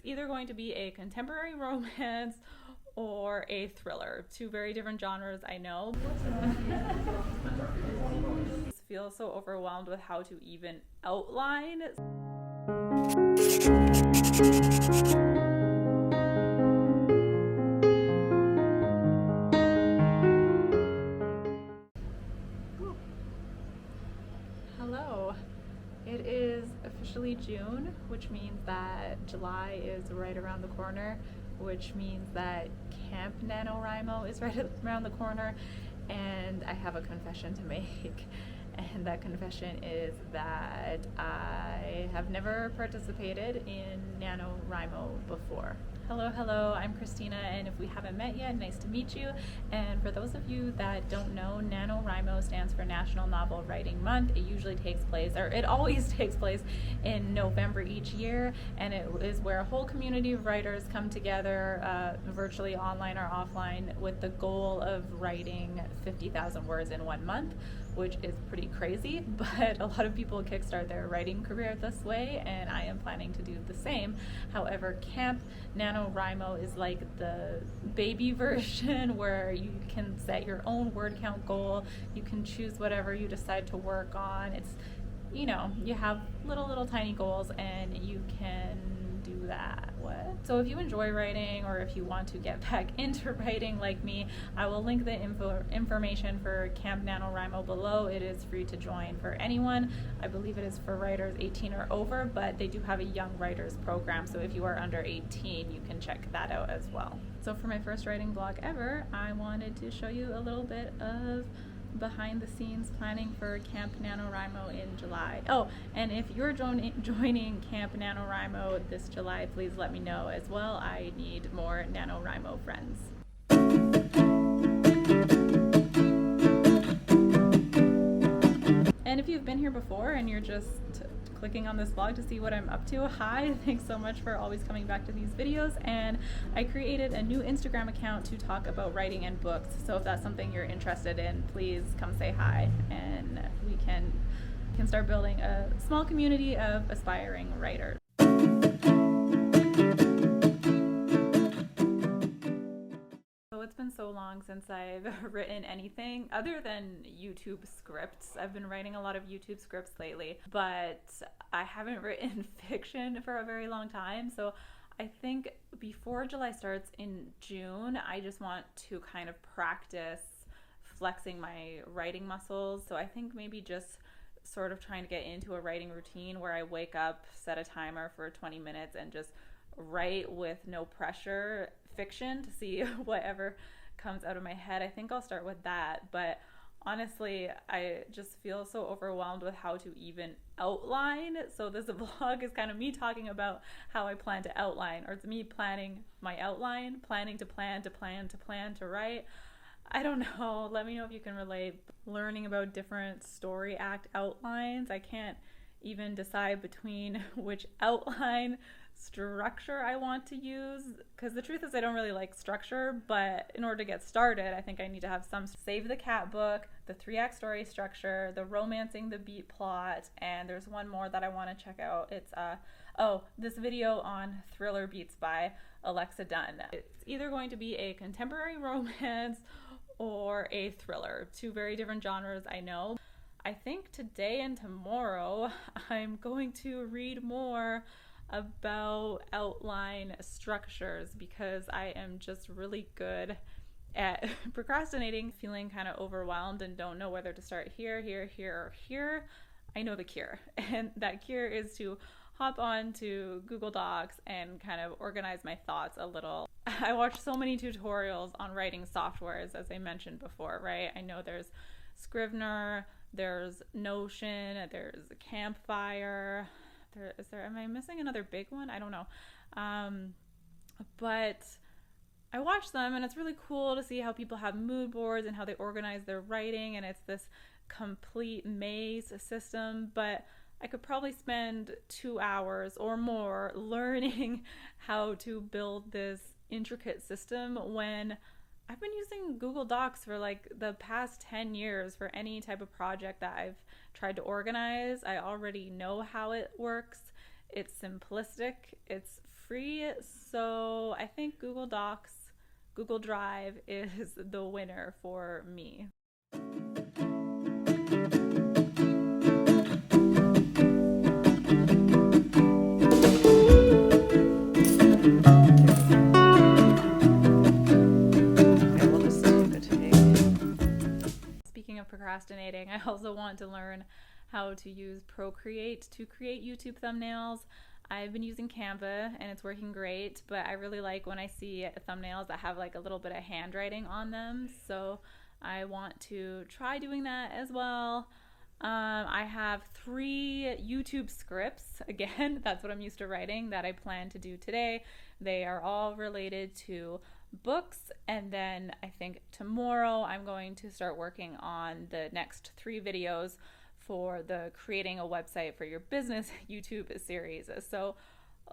either going to be a contemporary romance or a thriller. Two very different genres, I know. I feel so overwhelmed with how to even outline. Hello. It is officially June, which means that July is right around the corner, which means that Camp NaNoWRIMO is right around the corner, and I have a confession to make. And that confession is that I have never participated in NaNoWRIMO before. Hello, I'm Christina, and if we haven't met yet, nice to meet you. And for those of you that don't know, NaNoWRIMO stands for National Novel Writing Month. It usually takes place, or it always takes place in November each year, and it is where a whole community of writers come together, virtually online or offline, with the goal of writing 50,000 words in 1 month, which is pretty crazy, but a lot of people kickstart their writing career this way, and I am planning to do the same. However, Camp NaNoWRIMO is like the baby version where you can set your own word count goal. You can choose whatever you decide to work on. It's, you know, you have little tiny goals and you can do that. So if you enjoy writing, or if you want to get back into writing like me, I will link the information for Camp NaNoWRIMO below. It is free to join for anyone. I believe it is for writers 18 or over, but they do have a young writers program, so if you are under 18, you can check that out as well. So for my first writing blog ever, I wanted to show you a little bit of behind the scenes planning for Camp NaNoWRIMO in July. Oh, and if you're joining Camp NaNoWRIMO this July, please let me know as well. I need more NaNoWRIMO friends. And if you've been here before and you're just clicking on this vlog to see what I'm up to, hi, thanks so much for always coming back to these videos. And I created a new Instagram account to talk about writing and books, so if that's something you're interested in, please come say hi, and we can start building a small community of aspiring writers. It's been so long since I've written anything other than YouTube scripts. I've been writing a lot of YouTube scripts lately, but I haven't written fiction for a very long time. So I think before July starts in June, I just want to kind of practice flexing my writing muscles. So I think maybe just sort of trying to get into a writing routine where I wake up, set a timer for 20 minutes, and just write with no pressure fiction to see whatever comes out of my head. I think I'll start with that, but honestly, I just feel so overwhelmed with how to even outline. So this vlog is kind of me talking about how I plan to outline, or it's me planning my outline, planning to plan to write. I don't know. Let me know if you can relate. Learning about different story act outlines, I can't even decide between which outline structure I want to use, because the truth is I don't really like structure, but in order to get started, I think I need to have some Save the Cat book, the 3-act story structure, the romancing the beat plot, and there's one more that I want to check out. It's this video on thriller beats by Alexa Dunn. It's either going to be a contemporary romance or a thriller. Two very different genres, I know. I think today and tomorrow I'm going to read more about outline structures, because I am just really good at procrastinating, feeling kind of overwhelmed and don't know whether to start here, or here. I know the cure, and that cure is to hop on to Google Docs and kind of organize my thoughts a little. I watch so many tutorials on writing softwares, as I mentioned before, right? I know there's Scrivener, there's Notion, there's Campfire. Am I missing another big one? I don't know. But I watch them, and it's really cool to see how people have mood boards and how they organize their writing, and it's this complete maze system. But I could probably spend 2 hours or more learning how to build this intricate system when I've been using Google Docs for like the past 10 years for any type of project that I've tried to organize. I already know how it works. It's simplistic, it's free. So I think Google Docs, Google Drive is the winner for me. Speaking of procrastinating, I also want to learn how to use Procreate to create YouTube thumbnails. I've been using Canva and it's working great, but I really like when I see thumbnails that have like a little bit of handwriting on them. So I want to try doing that as well. I have 3 YouTube scripts. Again, that's what I'm used to writing that I plan to do today. They are all related to books, and then I think tomorrow I'm going to start working on the next 3 videos for the creating a website for your business YouTube series. So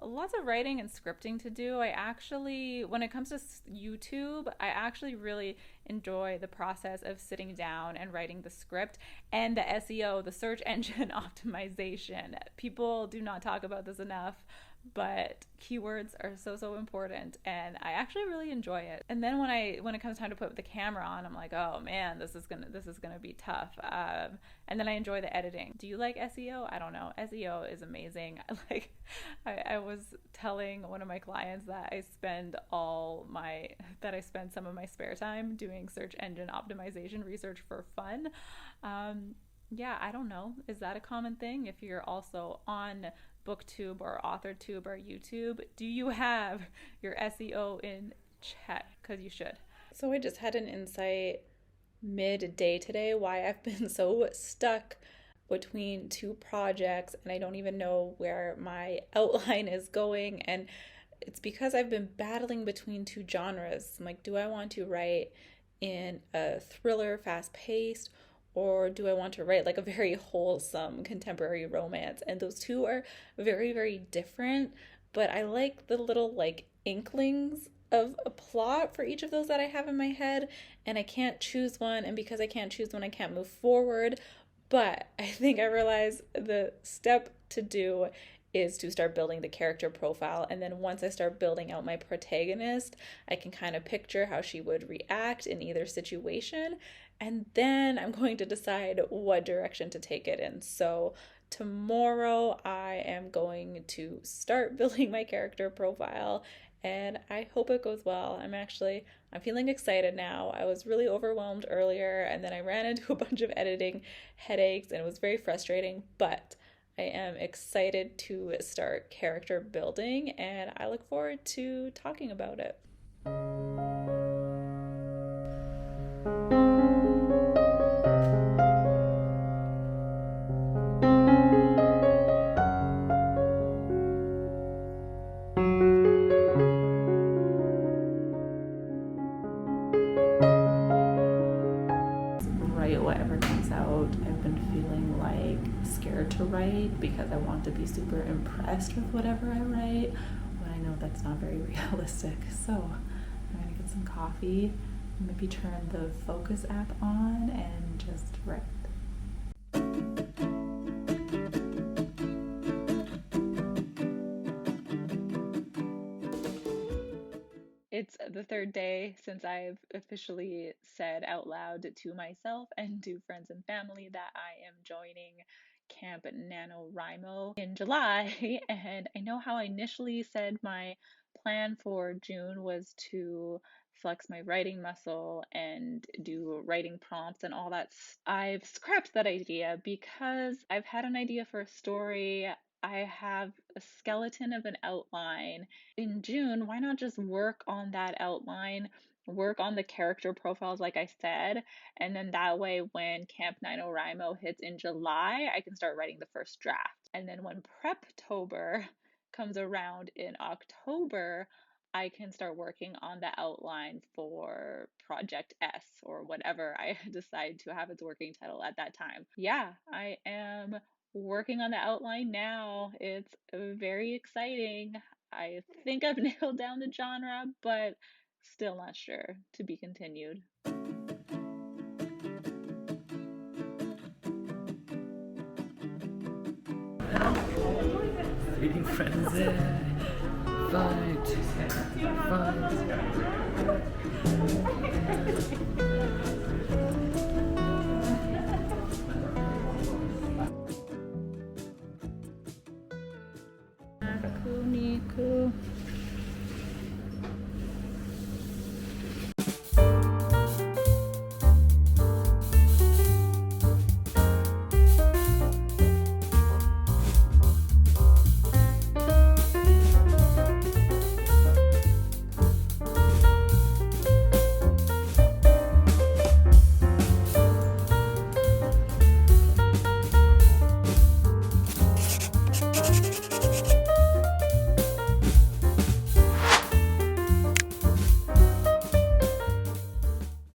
lots of writing and scripting to do. I actually, when it comes to YouTube, I actually really enjoy the process of sitting down and writing the script and the SEO, the search engine optimization. People do not talk about this enough, but keywords are so important, and I actually really enjoy it. And then when it comes time to put the camera on, I'm like, oh man, this is gonna be tough. And then I enjoy the editing. Do you like SEO? I don't know. SEO is amazing. I was telling one of my clients that I spend some of my spare time doing search engine optimization research for fun. Yeah, I don't know. Is that a common thing? If you're also on BookTube or AuthorTube or YouTube, do you have your SEO in check? Because you should. So I just had an insight midday today why I've been so stuck between 2 projects and I don't even know where my outline is going. And it's because I've been battling between 2 genres. I'm like, do I want to write in a thriller, fast-paced, or do I want to write like a very wholesome contemporary romance? And those 2 are very different, but I like the little like inklings of a plot for each of those that I have in my head, and I can't choose one, and because I can't choose one, I can't move forward. But I think I realized the step to do is to start building the character profile, and then once I start building out my protagonist, I can kind of picture how she would react in either situation, and then I'm going to decide what direction to take it in. So tomorrow I am going to start building my character profile, and I hope it goes well. I'm feeling excited now. I was really overwhelmed earlier, and then I ran into a bunch of editing headaches, and it was very frustrating, but I am excited to start character building, and I look forward to talking about it. Write whatever comes out. I've been feeling like scared to write because I want to be super impressed with whatever I write, but I know that's not very realistic. So I'm gonna get some coffee, maybe turn the Focus app on and just write. It's the 3rd day since I've officially said out loud to myself and to friends and family that I am joining Camp NaNoWRIMO in July. And I know how I initially said my plan for June was to flex my writing muscle and do writing prompts and all that. I've scrapped that idea because I've had an idea for a story. I have a skeleton of an outline. In June, why not just work on that outline, work on the character profiles, like I said, and then that way when Camp NaNoWRIMO hits in July, I can start writing the first draft. And then when Preptober comes around in October, I can start working on the outline for Project S or whatever I decide to have its working title at that time. Yeah, I am working on the outline now. It's very exciting. I think I've nailed down the genre, but still not sure. To be continued. Reading frenzy. Fight.